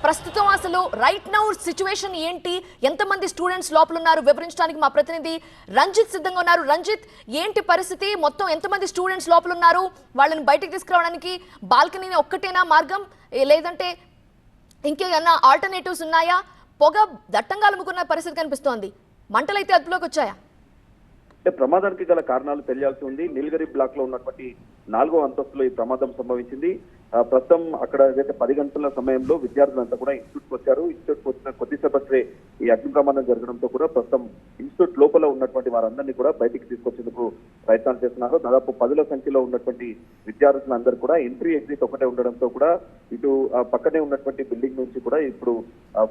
ప్రస్తుతం అసలు right now situation ఏంటి, ఎంతమంది స్టూడెంట్స్ లోపల ఉన్నారు వివరించడానికి మా ప్రతినిధి రంజిత్ సిద్ధంగా ఉన్నారు. రంజిత్, ఏంటి పరిస్థితి? మొత్తం ఎంతమంది స్టూడెంట్స్ లోపల ఉన్నారు? వాళ్ళని బయటికి తీసుకురావడానికి బాల్కనీని ఒక్కటేనా మార్గం, లేదంటే ఇంకేమన్నా ఆల్టర్నేటివ్స్ ఉన్నాయా? పొగ దట్టంగా అలుముకున్న పరిస్థితి కనిపిస్తోంది. మంటలైతే అదుపులోకి వచ్చాయా? ప్రమాదానికి గల కారణాలు తెలియాల్సి ఉంది. నీలగిరి బ్లాక్ లో ఉన్నటువంటి 4వ అంతస్తులో ఈ ప్రమాదం సంభవించింది. ప్రస్తుతం అక్కడ ఏదైతే 10 గంటల సమయంలో విద్యార్థులంతా కూడా ఇన్స్టిట్యూట్ వచ్చారు. ఇన్స్టిట్యూట్ వచ్చిన కొద్దిసేపటికే ఈ అగ్ని ప్రమాదం జరగడంతో కూడా ప్రస్తుతం ఇన్స్టిట్యూట్ లోపల ఉన్నటువంటి వారందరినీ కూడా బయటికి తీసుకొచ్చేందుకు ప్రయత్నాలు చేస్తున్నారు. దాదాపు 10ల సంఖ్యలో ఉన్నటువంటి విద్యార్థులందరూ కూడా ఎంట్రీ ఎగ్జిట్ ఒకటే ఉండడంతో కూడా ఇటు పక్కనే ఉన్నటువంటి బిల్డింగ్ నుంచి కూడా ఇప్పుడు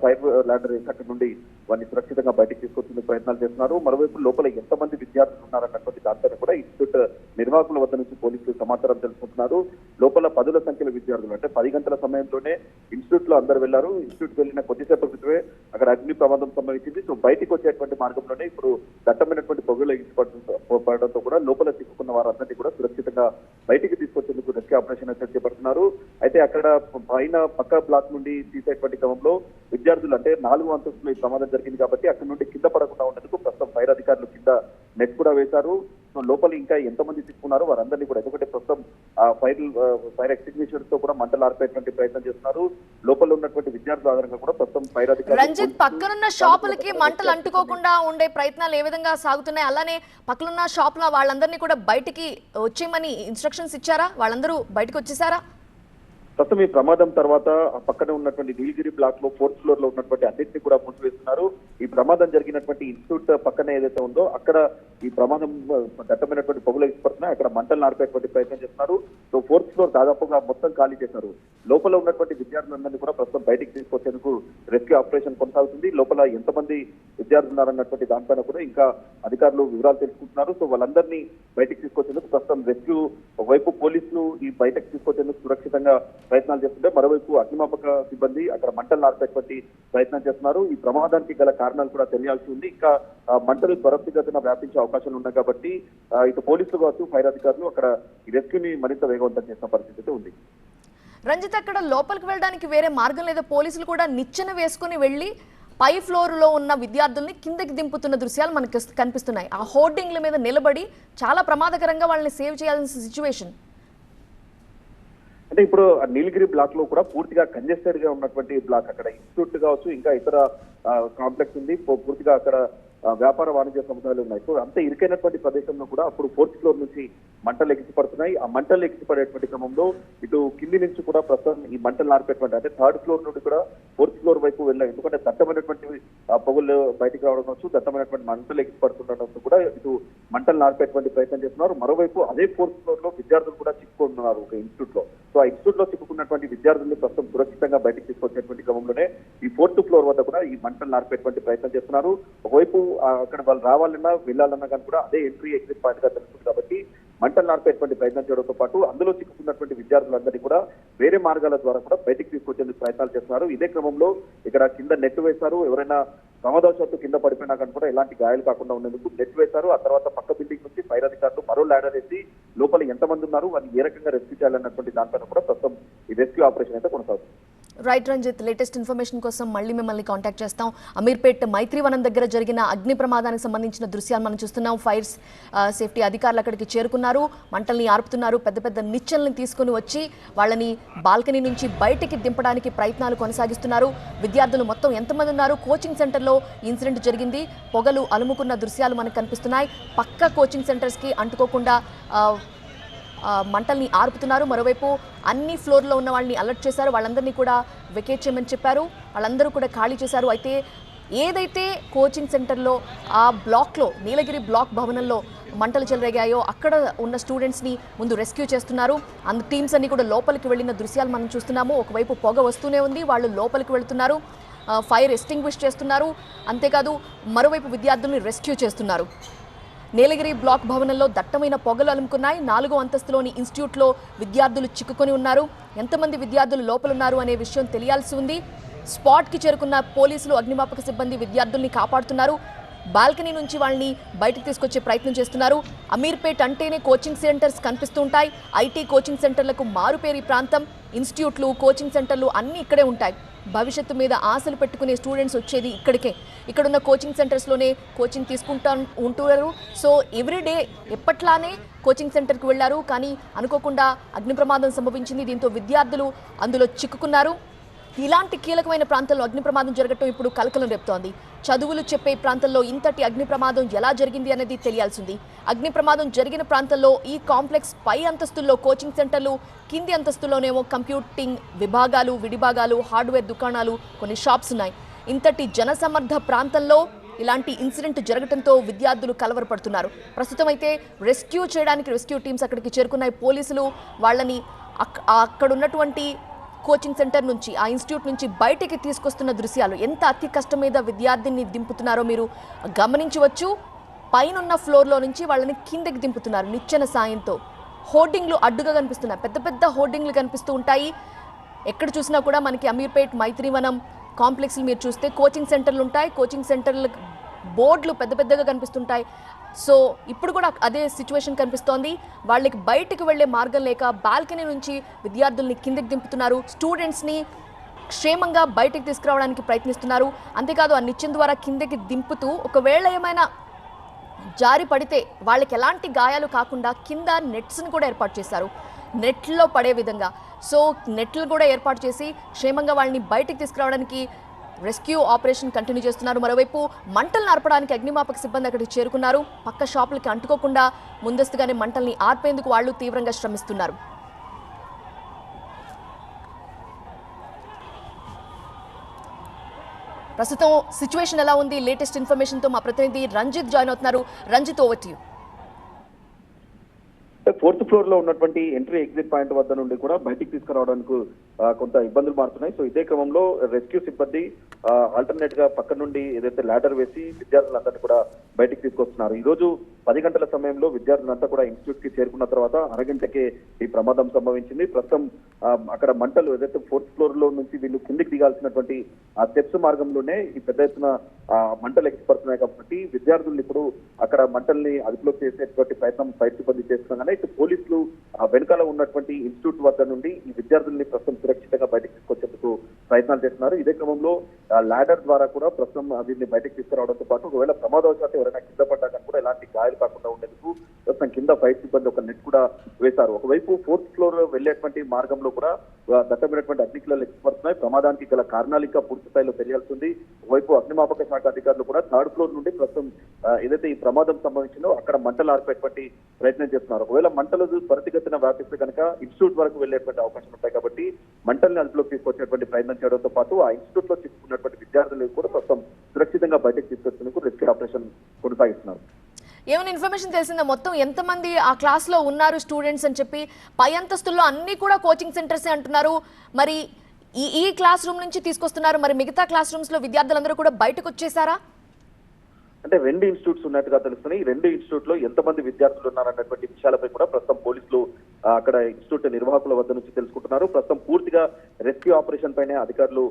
ఫైర్ ల్యాడర్ అక్కడి నుండి వారిని సురక్షితంగా బయటికి తీసుకొచ్చేందుకు ప్రయత్నాలు చేస్తున్నారు. మరోవైపు లోపల ఎంతమంది విద్యార్థులు ఉన్నారన్నటువంటి దాంతో కూడా ఇన్స్టిట్యూట్ నిర్వాహకుల వద్ద నుంచి పోలీసులు సమాచారం తెలుసుకుంటున్నారు. లోపల 10ల సంఖ్యలో విద్యార్థులు, అంటే 10 గంటల సమయంలోనే ఇన్స్టిట్యూట్ లో అందరు వెళ్లారు. ఇన్స్టిట్యూట్ వెళ్ళిన కొద్దిసేపు క్రితమే అక్కడ అగ్ని ప్రమాదం సంభవించింది. సో బయటికి వచ్చేటువంటి మార్గంలోనే ఇప్పుడు దట్టమైనటువంటి పొగలు ఎగిసిపడడంతో కూడా లోపల చిక్కుకున్న వారందరినీ కూడా సురక్షితంగా బయటికి తీసుకొచ్చేందుకు రెస్క్యూ ఆపరేషన్ అయితే చేపడుతున్నారు. అయితే అక్కడ పైన పక్క బ్లాక్ నుండి తీసేటువంటి క్రమంలో విద్యార్థులు, అంటే 4వ అంతస్తులో ఈ ప్రమాదం జరిగింది కాబట్టి అక్కడ నుండి కింద పడకుండా ఉండేందుకు ప్రస్తుతం ఫైర్ అధికారులు కింద నెట్ కూడా వేశారు. లోపల ఇంకా ఎంతమంది తీసుకున్నారో వారందరినీ కూడా, ఎందుకంటే ప్రస్తుతం ఫైర్ ఎక్స్టింగ్విషర్స్ తో కూడా మంటలు ఆర్పేటువంటి ప్రయత్నం చేస్తున్నారు. లోపల ఉన్నటువంటి విద్యార్థుల ఆధారంగా కూడా ప్రస్తుతం ఫైర్ అధికారులు. రంజిత్, పక్కనున్న షాపులకి మంటలు అంటుకోకుండా ఉండే ప్రయత్నాలు ఏ విధంగా సాగుతున్నాయి? అలానే పక్కనున్న షాపుల వాళ్ళందరినీ కూడా బయటికి వచ్చేయమని ఇన్స్ట్రక్షన్స్ ఇచ్చారా? వాళ్ళందరూ బయటకు వచ్చేసారా? ప్రస్తుతం ఈ ప్రమాదం తర్వాత పక్కనే ఉన్నటువంటి నీలగిరి బ్లాక్ లో 4th ఫ్లోర్ లో ఉన్నటువంటి అన్నింటినీ కూడా మూసివేస్తున్నారు. ఈ ప్రమాదం జరిగినటువంటి ఇన్స్టిట్యూట్ పక్కనే ఏదైతే ఉందో అక్కడ ఈ ప్రమాదం దట్టమైనటువంటి పొగలు ఎగిసిపడుతున్నాయి. అక్కడ మంటలు నార్పేటువంటి ప్రయత్నం చేస్తున్నారు. సో 4th ఫ్లోర్ దాదాపుగా మొత్తం ఖాళీ చేశారు. లోపల ఉన్నటువంటి విద్యార్థులందరినీ కూడా ప్రస్తుతం బయటికి తీసుకొచ్చేందుకు రెస్క్యూ ఆపరేషన్ కొనసాగుతుంది. లోపల ఎంతమంది విద్యార్థులు ఉన్నారన్నటువంటి దానిపైన కూడా ఇంకా అధికారులు వివరాలు తెలుసుకుంటున్నారు. సో వాళ్ళందరినీ బయటికి తీసుకొచ్చేందుకు ప్రస్తుతం రెస్క్యూ, ఒకవైపు పోలీసులు ఈ బయటకు తీసుకొచ్చేందుకు సురక్షితంగా ప్రయత్నాలు చేస్తుంటే, మరోవైపు అగ్నిమాపక సిబ్బంది అక్కడ మంటలు నార్పేటువంటి ప్రయత్నం చేస్తున్నారు. ఈ ప్రమాదానికి గల కారణాలు కూడా తెలియాల్సి ఉంది. ఇంకా మంటలు త్వరితగతిన వ్యాపించే అవకాశాలు ఉన్నాయి కాబట్టి ఇటు పోలీసులు కావచ్చు, ఫైర్ అధికారులు అక్కడ ఈ రెస్క్యూని మరింత వేగవంతం చేసిన పరిస్థితి ఉంది. రంజిత్, అక్కడ లోపలికి వెళ్ళడానికి వేరే మార్గం లేదా? పోలీసులు కూడా నిచ్చెన వేసుకుని వెళ్ళి పై ఫ్లోర్ లో ఉన్న విద్యార్థుల్ని కిందకి దింపుతున్న దృశ్యాలు మనకు కనిపిస్తున్నాయి. ఆ హోర్డింగ్ల మీద నిలబడి చాలా ప్రమాదకరంగా వాళ్ళని సేవ్ చేయాల్సిన సిచ్యువేషన్. అంటే ఇప్పుడు నీలగిరి బ్లాక్ లో కూడా పూర్తిగా కంజెస్టెడ్ గా ఉన్నటువంటి బ్లాక్, అక్కడ ఇన్స్టిట్యూట్ కావచ్చు, ఇంకా ఇతర కాంప్లెక్స్ ఉంది, పూర్తిగా అక్కడ వ్యాపార వాణిజ్య సముదాయాలు ఉన్నాయి. సో అంత ఇరుకైనటువంటి ప్రదేశంలో కూడా అప్పుడు 4th ఫ్లోర్ నుంచి మంటలు ఎగిసిపడుతున్నాయి. ఆ మంటలు ఎగిసిపడేటువంటి క్రమంలో ఇటు కింది నుంచి కూడా ప్రస్తుతం ఈ మంటలు నార్పేటువంటి, అంటే 3rd ఫ్లోర్ నుండి కూడా 4th ఫ్లోర్ వైపు వెళ్ళాయి. ఎందుకంటే దట్టమైనటువంటి పొగలు బయటికి రావడం కావచ్చు, దట్టమైనటువంటి మంటలు ఎగిసిపడుతుండడంతో కూడా ఇటు మంటలు నార్పేటువంటి ప్రయత్నం చేస్తున్నారు. మరోవైపు అదే 4th ఫ్లోర్ లో విద్యార్థులు కూడా చిక్కుకుంటున్నారు ఒక ఇన్స్టిట్యూట్ లో. సో ఆ ఇన్స్టిట్యూట్ లో చిక్కుకున్నటువంటి విద్యార్థుల్ని ప్రస్తుతం సురక్షితంగా బయటకు తీసుకొచ్చేటువంటి క్రమంలోనే ఈ 4th ఫ్లోర్ వద్ద కూడా ఈ మంటలు నార్పేటువంటి ప్రయత్నం చేస్తున్నారు. ఒకవైపు అక్కడ వాళ్ళు రావాలన్నా వెళ్ళాలన్నా కానీ కూడా అదే ఎంట్రీ ఎగ్జిట్ పాయింట్ గా తెలుస్తుంది కాబట్టి మంటలు నార్పేటువంటి ప్రయత్నం చేయడంతో పాటు అందులో చిక్కుకున్నటువంటి విద్యార్థులందరినీ కూడా వేరే మార్గాల ద్వారా కూడా బయటికి తీసుకొచ్చేందుకు ప్రయత్నాలు చేస్తున్నారు. ఇదే క్రమంలో ఇక్కడ కింద నెట్ వేశారు. ఎవరైనా ప్రమాదవశాత్తు కింద పడిపోయినా కానీ కూడా ఎలాంటి గాయాలు కాకుండా ఉండేందుకు నెట్ వేశారు. ఆ తర్వాత పక్క బిల్డింగ్ నుంచి ఫైర్ అధికారులు మరో ల్యాడర్ వేసి లోపల ఎంతమంది ఉన్నారు, వారిని ఏ రకంగా రెస్క్యూ చేయాలన్నటువంటి దానిపైన కూడా ప్రస్తుతం ఈ రెస్క్యూ ఆపరేషన్ అయితే కొనసాగుతుంది. రైట్ రంజిత్, లేటెస్ట్ ఇన్ఫర్మేషన్ కోసం మళ్ళీ మిమ్మల్ని కాంటాక్ట్ చేస్తాం. అమీర్పేట్ మైత్రివనం దగ్గర జరిగిన అగ్ని ప్రమాదానికి సంబంధించిన దృశ్యాలు మనం చూస్తున్నాం. ఫైర్ సేఫ్టీ అధికారులు అక్కడికి చేరుకున్నారు, మంటల్ని ఆర్పుతున్నారు. పెద్ద పెద్ద నిచ్చెల్ని తీసుకుని వచ్చి వాళ్ళని బాల్కనీ నుంచి బయటికి దింపడానికి ప్రయత్నాలు కొనసాగిస్తున్నారు. విద్యార్థులు మొత్తం ఎంతమంది ఉన్నారు? కోచింగ్ సెంటర్లో ఇన్సిడెంట్ జరిగింది. పొగలు అలుముకున్న దృశ్యాలు మనకు కనిపిస్తున్నాయి. పక్క కోచింగ్ సెంటర్స్కి అంటుకోకుండా మంటల్ని ఆర్పుతున్నారు. మరోవైపు అన్ని ఫ్లోర్లో ఉన్న వాళ్ళని అలర్ట్ చేశారు. వాళ్ళందరినీ కూడా వెకేట్ చేయమని చెప్పారు. వాళ్ళందరూ కూడా ఖాళీ చేశారు. అయితే ఏదైతే కోచింగ్ సెంటర్లో ఆ బ్లాక్లో, నీలగిరి బ్లాక్ భవనంలో మంటలు చెలరేగాయో అక్కడ ఉన్న స్టూడెంట్స్ని ముందు రెస్క్యూ చేస్తున్నారు. టీమ్స్ అన్ని కూడా లోపలికి వెళ్ళిన దృశ్యాలు మనం చూస్తున్నాము. ఒకవైపు పొగ వస్తూనే ఉంది, వాళ్ళు లోపలికి వెళుతున్నారు, ఫైర్ ఎస్టింగ్విష్ చేస్తున్నారు. అంతేకాదు మరోవైపు విద్యార్థుల్ని రెస్క్యూ చేస్తున్నారు. నీలగిరి బ్లాక్ భవనంలో దట్టమైన పొగలు అలుముకున్నాయి. 4వ అంతస్తులోని ఇన్స్టిట్యూట్లో విద్యార్థులు చిక్కుకొని ఉన్నారు. ఎంతమంది విద్యార్థులు లోపలున్నారు అనే విషయం తెలియాల్సి ఉంది. స్పాట్కి చేరుకున్న పోలీసులు, అగ్నిమాపక సిబ్బంది విద్యార్థుల్ని కాపాడుతున్నారు. బాల్కనీ నుంచి వాళ్ళని బయటకు తీసుకొచ్చే ప్రయత్నం చేస్తున్నారు. అమీర్పేట్ అంటేనే కోచింగ్ సెంటర్స్ కనిపిస్తూ ఉంటాయి. ఐటీ కోచింగ్ సెంటర్లకు మారుపేరు ఈ ప్రాంతం. ఇన్స్టిట్యూట్లు, కోచింగ్ సెంటర్లు అన్నీ ఇక్కడే ఉంటాయి. భవిష్యత్తు మీద ఆశలు పెట్టుకునే స్టూడెంట్స్ వచ్చేది ఇక్కడికే. ఇక్కడున్న కోచింగ్ సెంటర్స్లోనే కోచింగ్ ఉంటున్నారు. సో ఎవ్రీడే ఎప్పట్లానే కోచింగ్ సెంటర్కి వెళ్లారు. కానీ అనుకోకుండా అగ్ని ప్రమాదం సంభవించింది. దీంతో విద్యార్థులు అందులో చిక్కుకున్నారు. ఇలాంటి కీలకమైన ప్రాంతంలో అగ్ని ప్రమాదం జరగటం ఇప్పుడు కలకలం రేపుతోంది. చదువులు చెప్పే ప్రాంతంలో ఇంతటి అగ్ని ప్రమాదం ఎలా జరిగింది అనేది తెలియాల్సింది. అగ్ని ప్రమాదం జరిగిన ప్రాంతంలో ఈ కాంప్లెక్స్ పై అంతస్తుల్లో కోచింగ్ సెంటర్లు, కింది అంతస్తుల్లోనేమో కంప్యూటింగ్ విభాగాలు, విడిభాగాలు, హార్డ్వేర్ దుకాణాలు, కొన్ని షాప్స్ ఉన్నాయి. ఇంతటి జనసమర్థ ప్రాంతంలో ఇలాంటి ఇన్సిడెంట్ జరగడంతో విద్యార్థులు కలవరపడుతున్నారు. ప్రస్తుతం అయితే రెస్క్యూ టీమ్స్ అక్కడికి చేరుకున్నాయి. పోలీసులు వాళ్ళని అక్కడ ఉన్నటువంటి కోచింగ్ సెంటర్ నుంచి, ఆ ఇన్స్టిట్యూట్ నుంచి బయటికి తీసుకొస్తున్న దృశ్యాలు ఎంత అతి కష్టం మీద విద్యార్థిని దింపుతున్నారో మీరు గమనించవచ్చు. పైనున్న ఫ్లోర్లో నుంచి వాళ్ళని కిందకి దింపుతున్నారు నిచ్చెన సాయంతో. హోర్డింగ్లు అడ్డుగా కనిపిస్తున్నాయి, పెద్ద పెద్ద హోర్డింగ్లు కనిపిస్తూ ఉంటాయి. ఎక్కడ చూసినా కూడా మనకి అమీర్పేట్, మైత్రివనం కాంప్లెక్స్లు మీరు చూస్తే కోచింగ్ సెంటర్లు ఉంటాయి. కోచింగ్ సెంటర్ల బోర్డులు పెద్ద పెద్దగా కనిపిస్తుంటాయి. సో ఇప్పుడు కూడా అదే సిచ్యువేషన్ కనిపిస్తోంది. వాళ్ళకి బయటకు వెళ్లే మార్గం లేక బాల్కనీ నుంచి విద్యార్థుల్ని కిందకి దింపుతున్నారు. స్టూడెంట్స్ని క్షేమంగా బయటకు తీసుకురావడానికి ప్రయత్నిస్తున్నారు. అంతేకాదు ఆ నిచ్చెన ద్వారా కిందకి దింపుతూ ఒకవేళ ఏమైనా జారి పడితే వాళ్ళకి ఎలాంటి గాయాలు కాకుండా కింద నెట్స్ని కూడా ఏర్పాటు చేశారు, నెట్లో పడే విధంగా. సో నెట్లు కూడా ఏర్పాటు చేసి క్షేమంగా వాళ్ళని బయటకు తీసుకురావడానికి రెస్క్యూ ఆపరేషన్ కంటిన్యూ చేస్తున్నారు. మరోవైపు మంటలను ఆర్పడానికి అగ్నిమాపక సిబ్బంది అక్కడికి చేరుకున్నారు. పక్క షాపులకి అంటుకోకుండా ముందస్తుగానే మంటల్ని ఆర్పేందుకు వాళ్ళు తీవ్రంగా శ్రమిస్తున్నారు. ప్రస్తుతం సిచ్యువేషన్ ఎలా ఉంది? లేటెస్ట్ ఇన్ఫర్మేషన్తో మా ప్రతినిధి రంజిత్ జాయిన్ అవుతున్నారు. Ranjith, over to you. Fourth floor లో ఉన్నటువంటి ఎంట్రీ ఎగ్జిట్ పాయింట్ వద్ద నుండి కూడా బయటికి తీసుకురావడానికి కొంత ఇబ్బందులు మారుతున్నాయి. సో ఇదే క్రమంలో రెస్క్యూ సిబ్బంది ఆల్టర్నేట్ గా పక్క నుండి ఏదైతే ల్యాడర్ వేసి విద్యార్థులందరినీ కూడా బయటికి తీసుకొస్తున్నారు. ఈ రోజు 10 గంటల సమయంలో విద్యార్థులంతా కూడా ఇన్స్టిట్యూట్ కి చేరుకున్న తర్వాత అరగంటకే ఈ ప్రమాదం సంభవించింది. ప్రస్తుతం అక్కడ మంటలు ఏదైతే ఫోర్త్ ఫ్లోర్ లో నుంచి వీళ్ళు కిందికి దిగాల్సినటువంటి ఆ స్టెప్స్ మార్గంలోనే ఈ పెద్ద ఎత్తున మంటలు ఎక్కిపడుతున్నాయి. కాబట్టి విద్యార్థులు ఇప్పుడు అక్కడ మంటల్ని అదుపులో చేసేటువంటి ప్రయత్నం ఫైర్ సిబ్బంది చేస్తున్నాగానే ఇటు పోలీసులు వెనకాల ఉన్నటువంటి ఇన్స్టిట్యూట్ వద్ద నుండి ఈ విద్యార్థుల్ని ప్రస్తుతం సురక్షితంగా బయటకు తీసుకొచ్చేందుకు ప్రయత్నాలు చేస్తున్నారు. ఇదే క్రమంలో ల్యాడర్ ద్వారా కూడా ప్రస్తుతం వీరిని బయటకు తీసుకురావడంతో పాటు ఒకవేళ ప్రమాదవశాత్తు ఎవరైనా కింద పడ్డా కూడా ఎలాంటి గాయాలు కాకుండా ఉండేందుకు ప్రస్తుతం కింద ఫైర్ సిబ్బంది ఒక నెట్ కూడా వేశారు. ఒకవైపు ఫోర్త్ ఫ్లోర్ వెళ్లేటువంటి మార్గంలో కూడా దట్టమైనటువంటి అగ్నికిలలు ఎక్కిపడుతున్నాయి. ప్రమాదానికి గల కారణాలు ఇంకా పూర్తి స్థాయిలో తెలియాల్సింది. ఒకవైపు అగ్నిమాపక శాఖ అధికారులు కూడా థర్డ్ ఫ్లోర్ నుండి ప్రస్తుతం ఏదైతే ఈ ప్రమాదం సంభవించిందో అక్కడ మంటలు ఆర్పేటువంటి ప్రయత్నం చేస్తున్నారు. ఒకవేళ మంటలు త్వరితగతిన వ్యాపిస్తే కనుక ఇన్స్టిట్యూట్ వరకు వెళ్లేటువంటి అవకాశం ఉంటాయి. కాబట్టి మంటల్ని అదుపులోకి తీసుకొచ్చేటువంటి ప్రయత్నం చేయడంతో పాటు ఆ ఇన్స్టిట్యూట్ లో చిక్కుకున్నటువంటి విద్యార్థులు కూడా ప్రస్తుతం సురక్షితంగా బయటకు తీసుకొచ్చేందుకు రెస్క్యూ ఆపరేషన్ కొనసాగిస్తున్నారు. ఏమైనా ఇన్ఫర్మేషన్ తెలిసిందా మొత్తం ఎంతమంది ఆ క్లాస్ లో ఉన్నారు స్టూడెంట్స్ అని చెప్పి? పై అంతస్తుల్లో అన్ని కూడా కోచింగ్ సెంటర్సే అంటున్నారు. మరి ఈ క్లాస్ రూమ్ నుంచి తీసుకొస్తున్నారు, మరి మిగతా క్లాస్ రూమ్స్ లో విద్యార్థులందరూ కూడా బయటకు వచ్చేసారా? అంటే 2 ఇన్స్టిట్యూట్స్ ఉన్నట్టుగా తెలుస్తున్నాయి. ఈ 2 ఇన్స్టిట్యూట్ లో ఎంతమంది విద్యార్థులు ఉన్నారన్నటువంటి విషయాలపై కూడా ప్రస్తుతం పోలీసులు అక్కడ ఇన్స్టిట్యూట్ నిర్వాహకుల వద్ద నుంచి తెలుసుకుంటున్నారు. ప్రస్తుతం పూర్తిగా రెస్క్యూ ఆపరేషన్ పైనే అధికారులు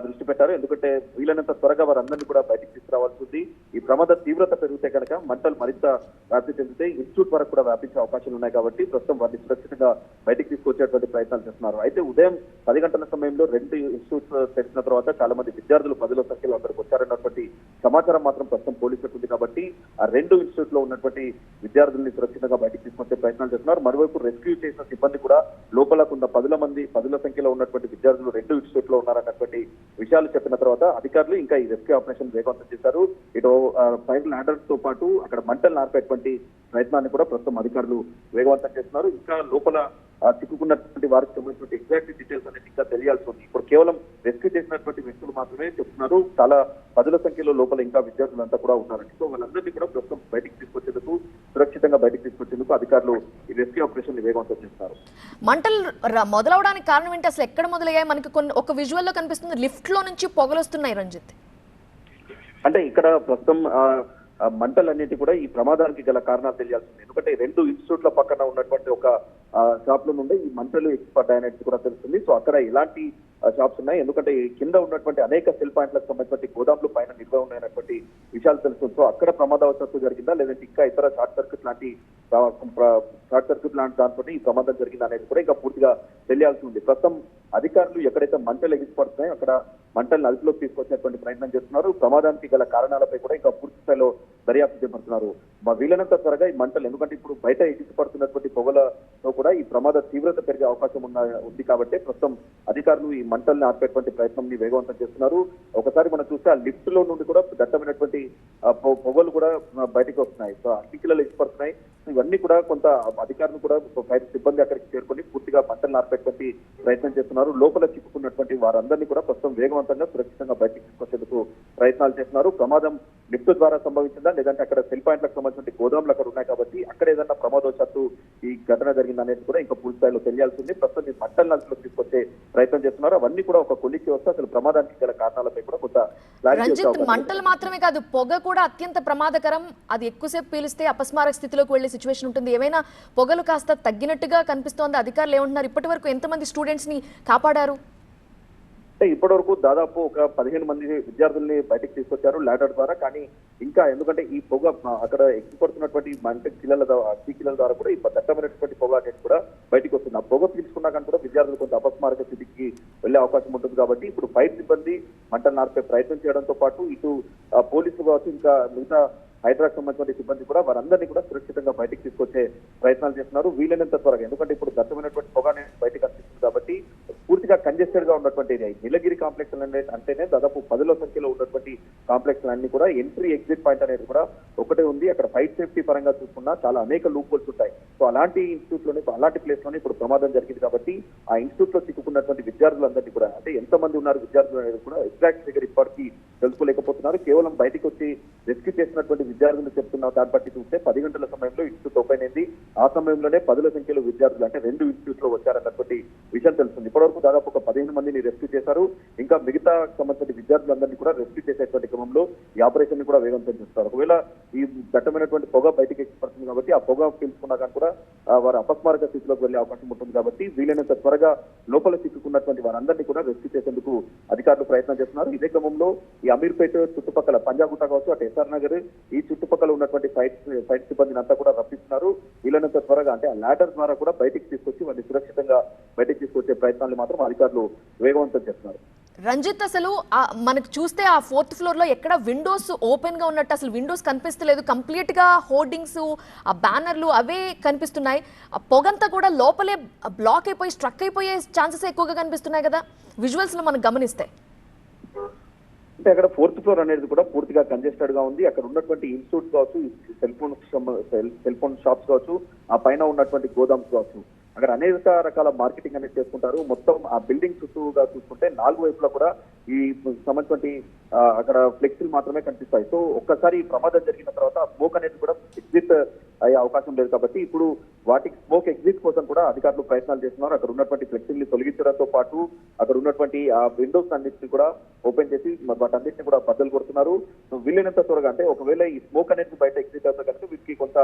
దృష్టి పెట్టారు. ఎందుకంటే వీలైనంత త్వరగా వారందరినీ కూడా బయటికి తీసుకురావాల్సి ఉంది. ఈ ప్రమాద తీవ్రత పెరిగితే కనుక మంటలు మరింత వ్యాప్తి చెందితే ఇన్స్టిట్యూట్ వరకు కూడా వ్యాపించే అవకాశాలు ఉన్నాయి. కాబట్టి ప్రస్తుతం వారిని సురక్షితంగా బయటికి తీసుకొచ్చేటువంటి ప్రయత్నాలు చేస్తున్నారు. అయితే ఉదయం 10 గంటల సమయంలో 2 ఇన్స్టిట్యూట్స్ తెరిచిన తర్వాత చాలా మంది విద్యార్థులు 10ల సంఖ్యలో అక్కడికి వచ్చారన్నటువంటి సమాచారం మాత్రం ప్రస్తుతం పోలీసులకు ఉంది. కాబట్టి ఆ 2 ఇన్స్టిట్యూట్ లో ఉన్నటువంటి విద్యార్థుల్ని సురక్షితంగా బయటికి తీసుకొచ్చే ప్రయత్నాలు చేస్తున్నారు. మరోవైపు రెస్క్యూ చేసిన సిబ్బంది కూడా లోపలకు ఉన్న 10ల సంఖ్యలో ఉన్నటువంటి విద్యార్థులు 2 ఇన్స్టిట్యూట్ లో ఉన్నారన్నటువంటి విషయాలు చెప్పిన తర్వాత అధికారులు ఇంకా ఈ రెస్క్యూ ఆపరేషన్ వేగవంతం చేశారు. ఇటు ఫైర్ ల్యాడర్స్ తో పాటు అక్కడ మంటలు ఆర్పేటువంటి ప్రయత్నాన్ని కూడా ప్రస్తుతం అధికారులు వేగవంతం చేస్తున్నారు. ఇంకా లోపల చిక్కుకున్నటువంటి వారికి సంబంధించిన ఎగ్జాక్ట్ డీటెయిల్స్ అనేది ఇంకా తెలియాల్సి ఉంది. ఇప్పుడు కేవలం రెస్క్యూ చేసినటువంటి వ్యక్తులు మాత్రమే చెప్తున్నారు. చాలా 10ల సంఖ్యలో లోపల ఇంకా విద్యార్థులంతా కూడా ఉన్నారండి. సో వాళ్ళందరినీ కూడా ప్రస్తుతం బయటికి తీసుకొచ్చేందుకు, సురక్షితంగా బయటికి తీసుకొచ్చేందుకు అధికారులు ఈ రెస్క్యూ ఆపరేషన్ వేగవంతం చేస్తున్నారు. మంటలు మొదలవడానికి కారణం ఏంటి? అసలు ఎక్కడ మొదలయ్యాయి? మనకి ఒక విజువల్ లో కనిపిస్తుంది, లిఫ్ట్ లో నుంచి పొగలు వస్తున్నాయి. రంజిత్, అంటే ఇక్కడ ప్రస్తుతం మంటలన్నిటి కూడా ఈ ప్రమాదానికి గల కారణాలు తెలియాల్సింది. ఎందుకంటే 2 ఇన్స్టిట్యూట్ల పక్కన ఉన్నటువంటి ఒక షాప్ లో నుండి ఈ మంటలు ఎక్కిపడ్డాయనేది కూడా తెలుస్తుంది. సో అక్కడ ఎలాంటి షాప్స్ ఉన్నాయి, ఎందుకంటే కింద ఉన్నటువంటి అనేక సెల్ పాయింట్లకు సంబంధించిన గోదాంలు పైన నిల్వ ఉన్నాయన్నటువంటి విషయాలు తెలుస్తుంది. సో అక్కడ ప్రమాదవశాత్తు జరిగిందా లేదంటే ఇంకా ఇతర షార్ట్ సర్క్యూట్ లాంటి షార్ట్ సర్క్యూట్ లాంటి దాంతో ఈ ప్రమాదం జరిగింది అనేది కూడా ఇంకా పూర్తిగా తెలియాల్సి ఉంది. ప్రస్తుతం అధికారులు ఎక్కడైతే మంటలు ఎగిసిపడుతున్నాయో అక్కడ మంటలను అదుపులోకి తీసుకొచ్చేటువంటి ప్రయత్నం చేస్తున్నారు. ప్రమాదానికి గల కారణాలపై కూడా ఇంకా పూర్తి స్థాయిలో దర్యాప్తు చేపడుతున్నారు. వీలైనంత త్వరగా ఈ మంటలు, ఎందుకంటే ఇప్పుడు బయట ఎగిసిపడుతున్నటువంటి పొగలతో కూడా ఈ ప్రమాద తీవ్రత పెరిగే అవకాశం ఉంది కాబట్టి ప్రస్తుతం అధికారులు ఈ మంటల్ని ఆర్పేటువంటి ప్రయత్నం వేగవంతం చేస్తున్నారు. ఒకసారి మనం చూస్తే ఆ లిఫ్ట్ లో నుండి కూడా దట్టమైనటువంటి పొగలు కూడా బయటకు వస్తున్నాయి. సో అగ్నికిలలో ఎగిసిపడుతున్నాయి. ఇవన్నీ కూడా కొంత అధికారులు కూడా ఫైర్ సిబ్బంది అక్కడికి చేరుకొని పూర్తిగా మంటలను ఆర్పేటువంటి ప్రయత్నం చేస్తున్నారు. లోపల చిక్కుకున్నటువంటి వారందరినీ కూడా ప్రస్తుతం వేగవంతంగా సురక్షితంగా బయటకు తీసుకొచ్చేందుకు ప్రయత్నాలు చేస్తున్నారు. ప్రమాదం లిఫ్ట్ ద్వారా సంభవించిందా లేదంటే అక్కడ సెల్ పాయింట్లకు సంబంధించిన గోదాములు అక్కడ ఉన్నాయి కాబట్టి అక్కడ ఏదన్నా ప్రమాదవశాత్తు ఈ ఘటన జరిగింది అనేది కూడా ఇంకా పూర్తి స్థాయిలో తెలియాల్సింది. ప్రస్తుతం ఈ మంటలను అదుపులోకి తీసుకొచ్చే ప్రయత్నం చేస్తున్నారు. అవన్నీ కూడా ఒక కొలిక్కి వస్తే అసలు ప్రమాదానికి గల కారణాలపై కూడా కొంత రంజిత్, మంటలు మాత్రమే కాదు, పొగ కూడా అత్యంత ప్రమాదకరం. అది ఎక్కువసేపు పీలిస్తే అపస్మారక స్థితిలోకి వెళ్లే సిచ్యువేషన్ ఉంటుంది. ఏమైనా పొగలు కాస్త తగ్గినట్టుగా కనిపిస్తోంది. అధికారులు ఏమంటున్నారు? ఇప్పటి వరకు ఎంతమంది స్టూడెంట్స్ ని కాపాడారు? ఇప్పటి వరకు దాదాపు ఒక 15 మంది విద్యార్థుల్ని బయటకు తీసుకొచ్చారు లాడర్ ద్వారా. కానీ ఇంకా ఎందుకంటే ఈ పొగ అక్కడ ఎక్కిపడుతున్నటువంటి అగ్గికిలల ద్వారా కూడా ఈ దట్టమైనటువంటి పొగ అనేది కూడా బయటకు వస్తుంది. ఆ పొగ పీల్చుకున్నా కానీ కూడా విద్యార్థులు కొంత అపస్మారక స్థితికి వెళ్లే అవకాశం ఉంటుంది. కాబట్టి ఇప్పుడు ఫైర్ సిబ్బంది మంటలు నార్పే ప్రయత్నం చేయడంతో పాటు ఇటు పోలీసులు కావచ్చు, ఇంకా మిగతా హైదరాబాద్ సంబంధించిన సిబ్బంది కూడా వారందరినీ కూడా సురక్షితంగా బయటకు తీసుకొచ్చే ప్రయత్నాలు చేస్తున్నారు వీలైనంత త్వరగా. ఎందుకంటే ఇప్పుడు దట్టమైనటువంటి పొగ అనేది బయటకు కనిపిస్తుంది కాబట్టి పూర్తిగా కంజెస్టెడ్ గా ఉన్నటువంటి ఏరియా నీలగిరి కాంప్లెక్స్ అంటేనే దాదాపు 10ల సంఖ్యలో ఉన్నటువంటి కాంప్లెక్స్ అన్ని కూడా ఎంట్రీ ఎగ్జిట్ పాయింట్ అనేది కూడా ఒకటే ఉంది. అక్కడ ఫైర్ సేఫ్టీ పరంగా చూసుకున్నా చాలా అనేక లూప్ హోల్స్ ఉంటాయి. సో అలాంటి ఇన్స్టిట్యూట్ లోనే, అలాంటి ప్లేస్ లోనే ఇప్పుడు ప్రమాదం జరిగింది కాబట్టి ఆ ఇన్స్టిట్యూట్ లో చిక్కుకున్నటువంటి విద్యార్థులందరినీ కూడా, అంటే ఎంతమంది ఉన్నారు విద్యార్థులు అనేది కూడా ఎగ్జాక్ట్ ఫిగర్ ఇప్పటికీ తెలుసుకోలేకపోతున్నారు. కేవలం బయటకు వచ్చి రెస్క్యూ చేసినటువంటి విద్యార్థులు చెప్తున్న దాన్ని బట్టి చూస్తే 10 గంటల సమయంలో ఇన్స్టిట్యూట్ ఓపెన్ అయింది. ఆ సమయంలోనే 10ల సంఖ్యలో విద్యార్థులు, అంటే 2 ఇన్స్టిట్యూట్ లో వచ్చారన్నటువంటి విషయం తెలుస్తుంది. ఇప్పటివరకు దాదాపు ఒక 15 మందిని రెస్క్యూ చేశారు. ఇంకా మిగతా సంబంధించిన విద్యార్థులందరినీ కూడా రెస్క్యూ చేసేటువంటి క్రమంలో ఈ ఆపరేషన్ ని కూడా వేగవంతం చేస్తారు. ఒకవేళ ఈ దట్టమైనటువంటి పొగ బయటకు ఎక్కిపడుతుంది కాబట్టి ఆ పొగ పీల్చుకున్నా కానీ కూడా వారు అపస్మారక స్థితిలోకి వెళ్లే అవకాశం ఉంటుంది. కాబట్టి వీలైనంత త్వరగా లోపల చిక్కుకున్నటువంటి వారందరినీ కూడా రెస్క్యూ చేసేందుకు అధికారులు ప్రయత్నం చేస్తున్నారు. ఇదే క్రమంలో ఈ అమీర్పేట చుట్టుపక్కల పంజాగుట్ట కావచ్చు, అటు ఎస్ఆర్ నగర్, ఈ చుట్టుపక్కల ఉన్నటువంటి సైట్ సిబ్బందిని అంతా కూడా రప్పిస్తున్నారు. వీలైనంత త్వరగా, అంటే ఆ లాడర్ ద్వారా కూడా బయటికి తీసుకొచ్చి వారిని సురక్షితంగా బయటికి తీసుకొచ్చే ప్రయత్నాలు మాత్రం అధికారులు వేగవంతం చేస్తున్నారు. రంజిత్, అసలు మనకు చూస్తే ఆ 4th ఫ్లోర్ లో ఎక్కడ విండోస్ ఓపెన్ గా ఉన్నట్టు అసలు విండోస్ కనిపిస్తలేదు. కంప్లీట్ గా హోర్డింగ్స్, ఆ బ్యానర్లు అవే కనిపిస్తున్నాయి. ఆ పొగంతా కూడా లోపలే బ్లాక్ అయిపోయి స్ట్రక్ అయిపోయే ఛాన్సెస్ ఎక్కువగా కనిపిస్తున్నాయి కదా విజువల్స్ లో మనం గమనిస్తే. అంటే అక్కడ 4th ఫ్లోర్ అనేది కూడా పూర్తిగా కంజెస్టెడ్ గా ఉంది. అక్కడ ఉన్నటువంటి ఇన్స్టిట్యూట్ కావచ్చు, సెల్ ఫోన్ షాప్స్ కావచ్చు, ఆ పైన ఉన్నటువంటి గోదామ్స్ కావచ్చు, అక్కడ అనేక రకాల మార్కెటింగ్ అనేది చేసుకుంటారు. మొత్తం ఆ బిల్డింగ్ చుట్టూగా చూసుకుంటే 4 వైపులా కూడా ఈ సంబంధించిన అక్కడ ఫ్లెక్సీలు మాత్రమే కనిపిస్తాయి. సో ఒక్కసారి ప్రమాదం జరిగిన తర్వాత స్మోక్ అనేది కూడా ఎగ్జిట్ అయ్యే అవకాశం లేదు. కాబట్టి ఇప్పుడు వాటికి స్మోక్ ఎగ్జిట్ కోసం కూడా అధికారులు ప్రయత్నాలు చేస్తున్నారు. అక్కడ ఉన్నటువంటి ఫ్లెక్సీని తొలగించడంతో పాటు అక్కడ ఉన్నటువంటి ఆ విండోస్ అన్నింటినీ కూడా ఓపెన్ చేసి వాటన్నింటినీ కూడా బద్దలు కొడుతున్నారు. వీలైనంత త్వరగా, అంటే ఒకవేళ ఈ స్మోక్ అనేది బయట ఎగ్జిట్ అవుతా కనుక వీటికి కొంత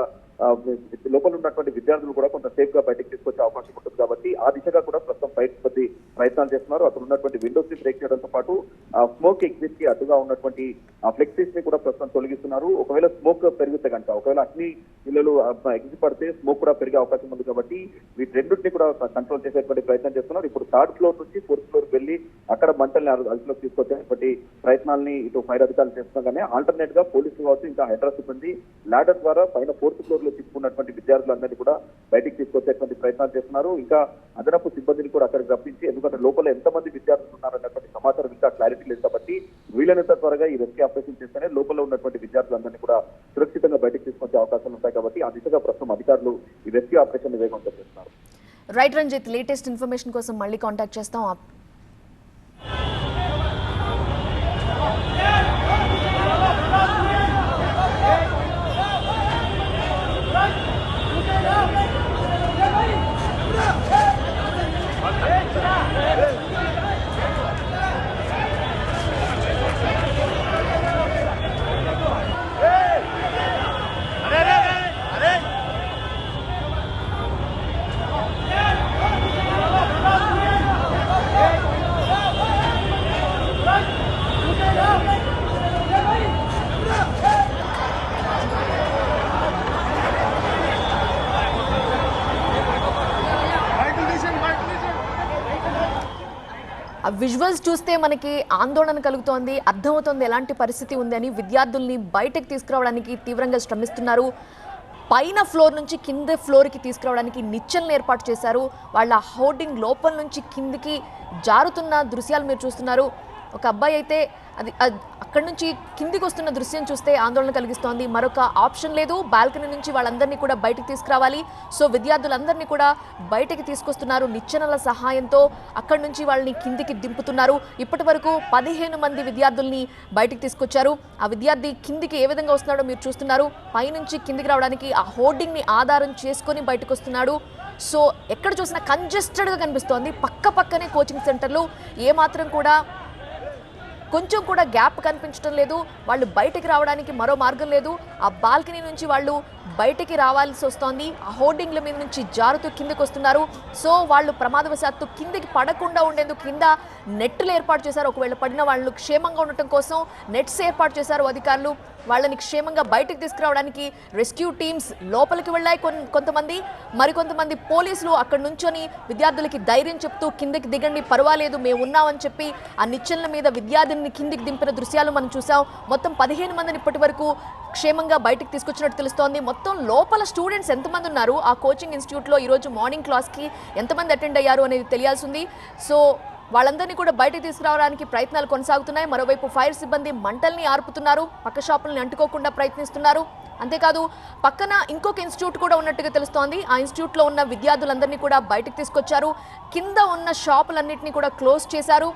లోపల ఉన్నటువంటి విద్యార్థులు కూడా కొంత సేఫ్ గా బయటకు తీసుకొచ్చే అవకాశం ఉంటుంది. కాబట్టి ఆ దిశగా కూడా ప్రస్తుతం ఫైర్ సిబ్బంది ప్రయత్నాలు చేస్తున్నారు. అక్కడ ఉన్నటువంటి విండోస్ ని బ్రేక్ చేయడంతో పాటు ఆ స్మోక్ ఎగ్జిట్ కి అడ్డుగా ఉన్నటువంటి ఆ ఫ్లెక్సీస్ ని కూడా ప్రస్తుతం తొలగిస్తున్నారు. ఒకవేళ స్మోక్ పెరిగితే కనుక, ఒకవేళ అగ్ని ఇళ్లలో ఎగ్జిట్ పడితే స్మోక్ కూడా పెరిగే అవకాశం ఉంది. కాబట్టి వీటి రెండింటిని కూడా కంట్రోల్ చేసేటువంటి ప్రయత్నం చేస్తున్నారు. ఇప్పుడు 3rd ఫ్లోర్ నుంచి 4th ఫ్లోర్ వెళ్లి అక్కడ మంటల్ని అదుపులోకి తీసుకొచ్చేటువంటి ప్రయత్నాలని ఇటు ఫైర్ అధికారులు చేస్తున్నా కానీ ఆల్టర్నేట్ గా పోలీసులు కావచ్చు, ఇంకా హైదరాబాద్ సిబ్బంది లాడర్ ద్వారా పైన 4th ఫ్లోర్ లో చిక్కుకున్నటువంటి విద్యార్థులందరినీ కూడా బయటికి తీసుకొచ్చేటువంటి ప్రయత్నాలు చేస్తున్నారు. ఇంకా అదనపు సిబ్బందిని కూడా అక్కడికి రప్పించి, ఎందుకంటే లోపల ఎంతమంది విద్యార్థులు ఉన్నారన్నటువంటి సమాచారం ఇంకా క్లారిటీ లేదు కాబట్టి వీలైనంత త్వరగా ఈ రెస్క్యూ ఆపరేషన్ చేస్తేనే లోపల ఉన్నటువంటి విద్యార్థులందరినీ కూడా సురక్షితంగా బయటకు తీసుకొచ్చే అవకాశాలు ఉంటాయి. కాబట్టి ఆ దిశగా ప్రస్తుతం అధికారులు ఈ రెస్క్యూ ఆపరేషన్ వేగవంతం చేస్తున్నారు. రైట్ రంజిత్, లేటెస్ట్ ఇన్ఫర్మేషన్ కోసం మళ్ళీ కాంటాక్ట్ చేస్తాం. ఆ విజువల్స్ చూస్తే మనకి ఆందోళన కలుగుతోంది, అర్థమవుతోంది ఎలాంటి పరిస్థితి ఉందని. విద్యార్థుల్ని బయటకు తీసుకురావడానికి తీవ్రంగా శ్రమిస్తున్నారు. పైన ఫ్లోర్ నుంచి కింద ఫ్లోర్కి తీసుకురావడానికి నిచ్చెనలు ఏర్పాటు చేశారు. వాళ్ళ హోర్డింగ్ లోపల నుంచి కిందికి జారుతున్న దృశ్యాలు మీరు చూస్తున్నారు. ఒక అబ్బాయి అయితే అక్కడి నుంచి కిందికి వస్తున్న దృశ్యం చూస్తే ఆందోళన కలిగిస్తోంది. మరొక ఆప్షన్ లేదు, బాల్కనీ నుంచి వాళ్ళందరినీ కూడా బయటకు తీసుకురావాలి. సో విద్యార్థులందరినీ కూడా బయటకి తీసుకొస్తున్నారు నిచ్చెనల సహాయంతో. అక్కడి నుంచి వాళ్ళని కిందికి దింపుతున్నారు. ఇప్పటి వరకు 15 మంది విద్యార్థుల్ని బయటకు తీసుకొచ్చారు. ఆ విద్యార్థి కిందికి ఏ విధంగా వస్తున్నాడో మీరు చూస్తున్నారు. పైనుంచి కిందికి రావడానికి ఆ హోర్డింగ్ని ఆధారం చేసుకొని బయటకు వస్తున్నాడు. సో ఎక్కడ చూసినా కంజెస్టెడ్గా కనిపిస్తోంది. పక్కనే కోచింగ్ సెంటర్లు, ఏమాత్రం కూడా కొంచెం కూడా గ్యాప్ కనిపించడం లేదు. వాళ్ళు బయటికి రావడానికి మరో మార్గం లేదు. ఆ బాల్కనీ నుంచి వాళ్ళు బయటికి రావాల్సి వస్తోంది. ఆ హోర్డింగ్ల మీద నుంచి జారుతూ కిందకి వస్తున్నారు. సో వాళ్ళు ప్రమాదవశాత్తు కిందికి పడకుండా ఉండేందుకు కింద నెట్లు ఏర్పాటు చేశారు. ఒకవేళ పడిన వాళ్ళు క్షేమంగా ఉండటం కోసం నెట్స్ ఏర్పాటు చేశారు అధికారులు. వాళ్ళని క్షేమంగా బయటకు తీసుకురావడానికి రెస్క్యూ టీమ్స్ లోపలికి వెళ్ళాయి. కొంతమంది, మరికొంతమంది పోలీసులు అక్కడ నుంచొని విద్యార్థులకి ధైర్యం చెప్తూ కిందకి దిగండి, పర్వాలేదు, మేము ఉన్నామని చెప్పి ఆ నిచ్చెనల మీద విద్యార్థిని కిందికి దింపిన దృశ్యాలు మనం చూసాం. మొత్తం 15 మందిని ఇప్పటి వరకు క్షేమంగా బయటకు తీసుకొచ్చినట్టు తెలుస్తోంది. మొత్తం లోపల స్టూడెంట్స్ ఎంతమంది ఉన్నారు, ఆ కోచింగ్ ఇన్స్టిట్యూట్లో ఈరోజు మార్నింగ్ క్లాస్కి ఎంతమంది అటెండ్ అయ్యారు అనేది తెలియాల్సి ఉంది. సో వాళ్ళందరినీ కూడా బయటకు తీసుకురావడానికి ప్రయత్నాలు కొనసాగుతున్నాయి. మరోవైపు ఫైర్ సిబ్బంది మంటల్ని ఆర్పుతున్నారు, పక్క షాపుల్ని అంటుకోకుండా ప్రయత్నిస్తున్నారు. అంతేకాదు పక్కన ఇంకొక ఇన్స్టిట్యూట్ కూడా ఉన్నట్టుగా తెలుస్తోంది. ఆ ఇన్స్టిట్యూట్లో ఉన్న విద్యార్థులందరినీ కూడా బయటకు తీసుకొచ్చారు. కింద ఉన్న షాపులన్నింటినీ కూడా క్లోజ్ చేశారు.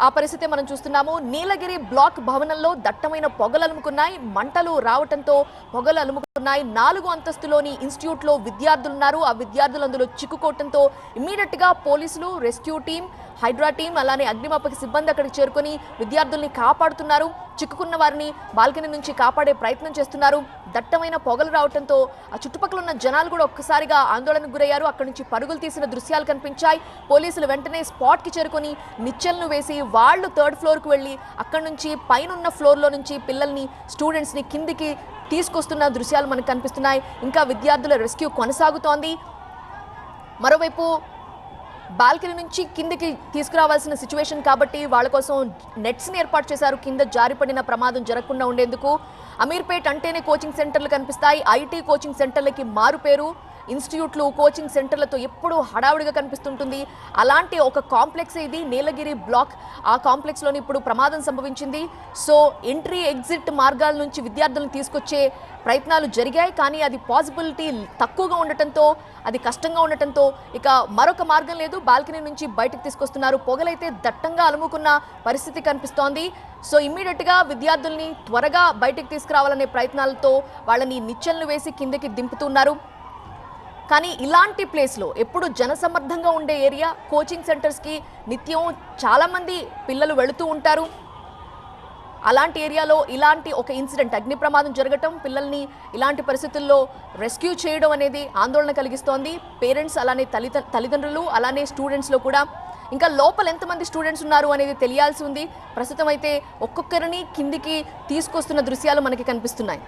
ఆ పరిస్థితి మనం చూస్తున్నాము. నీలగిరి బ్లాక్ భవనంలో దట్టమైన పొగలు అలుముకున్నాయి. మంటలు రావటంతో పొగలు అలుముకున్నాయి. 4వ అంతస్తులోని ఇన్స్టిట్యూట్లో విద్యార్థులు ఉన్నారు. ఆ విద్యార్థులు అందులో చిక్కుకోవటంతో ఇమ్మీడియట్ గా పోలీసులు, రెస్క్యూ టీం, హైడ్రా టీం, అలానే అగ్నిమాపక సిబ్బంది అక్కడికి చేరుకొని విద్యార్థుల్ని కాపాడుతున్నారు. చిక్కుకున్న వారిని బాల్కనీ నుంచి కాపాడే ప్రయత్నం చేస్తున్నారు. దట్టమైన పొగలు రావడంతో ఆ చుట్టుపక్కల ఉన్న జనాలు కూడా ఒక్కసారిగా ఆందోళనకు గురయ్యారు. అక్కడి నుంచి పరుగులు తీసిన దృశ్యాలు కనిపించాయి. పోలీసులు వెంటనే స్పాట్కి చేరుకొని నిచ్చెలను వేసి వాళ్ళు 3rd ఫ్లోర్కి వెళ్ళి అక్కడి నుంచి పైనున్న ఫ్లోర్లో నుంచి పిల్లల్ని, స్టూడెంట్స్ని కిందికి తీసుకొస్తున్న దృశ్యాలు మనకు కనిపిస్తున్నాయి. ఇంకా విద్యార్థుల రెస్క్యూ కొనసాగుతోంది. మరోవైపు బాల్కనీ నుంచి కిందికి తీసుకురావాల్సిన సిచ్యువేషన్ కాబట్టి వాళ్ళ కోసం నెట్స్ని ఏర్పాటు చేశారు. కింద జారిపడిన ప్రమాదం జరగకుండా ఉండేందుకు. అమీర్పేట్ అంటేనే కోచింగ్ సెంటర్లు కనిపిస్తాయి. ఐటీ కోచింగ్ సెంటర్లకి మారుపేరు. ఇన్స్టిట్యూట్లు, కోచింగ్ సెంటర్లతో ఎప్పుడూ హడావుడిగా కనిపిస్తుంటుంది. అలాంటి ఒక కాంప్లెక్స్ ఇది నీలగిరి బ్లాక్. ఆ కాంప్లెక్స్లోని ఇప్పుడు ప్రమాదం సంభవించింది. సో ఎంట్రీ ఎగ్జిట్ మార్గాల నుంచి విద్యార్థులను తీసుకొచ్చే ప్రయత్నాలు జరిగాయి. కానీ అది పాసిబిలిటీ తక్కువగా ఉండటంతో, అది కష్టంగా ఉండటంతో ఇక మరొక మార్గం లేదు, బాల్కనీ నుంచి బయటకు తీసుకొస్తున్నారు. పొగలైతే దట్టంగా అలుముకున్న పరిస్థితి కనిపిస్తోంది. సో ఇమ్మీడియట్గా విద్యార్థుల్ని త్వరగా బయటకు తీసుకురావాలనే ప్రయత్నాలతో వాళ్ళని నిచ్చెనలు వేసి కిందకి దింపుతున్నారు. కానీ ఇలాంటి ప్లేస్లో ఎప్పుడు జనసమ్మర్దంగా ఉండే ఏరియా, కోచింగ్ సెంటర్స్కి నిత్యం చాలామంది పిల్లలు వెళుతూ ఉంటారు. అలాంటి ఏరియాలో ఇలాంటి ఒక ఇన్సిడెంట్, అగ్ని ప్రమాదం జరగటం, పిల్లల్ని ఇలాంటి పరిస్థితుల్లో రెస్క్యూ చేయడం అనేది ఆందోళన కలిగిస్తోంది. పేరెంట్స్, అలానే తల్లిదండ్రులు, అలానే స్టూడెంట్స్లో కూడా. ఇంకా లోపల ఎంతమంది స్టూడెంట్స్ ఉన్నారు అనేది తెలియాల్సి ఉంది. ప్రస్తుతం అయితే ఒక్కొక్కరిని కిందికి తీసుకొస్తున్న దృశ్యాలు మనకి కనిపిస్తున్నాయి.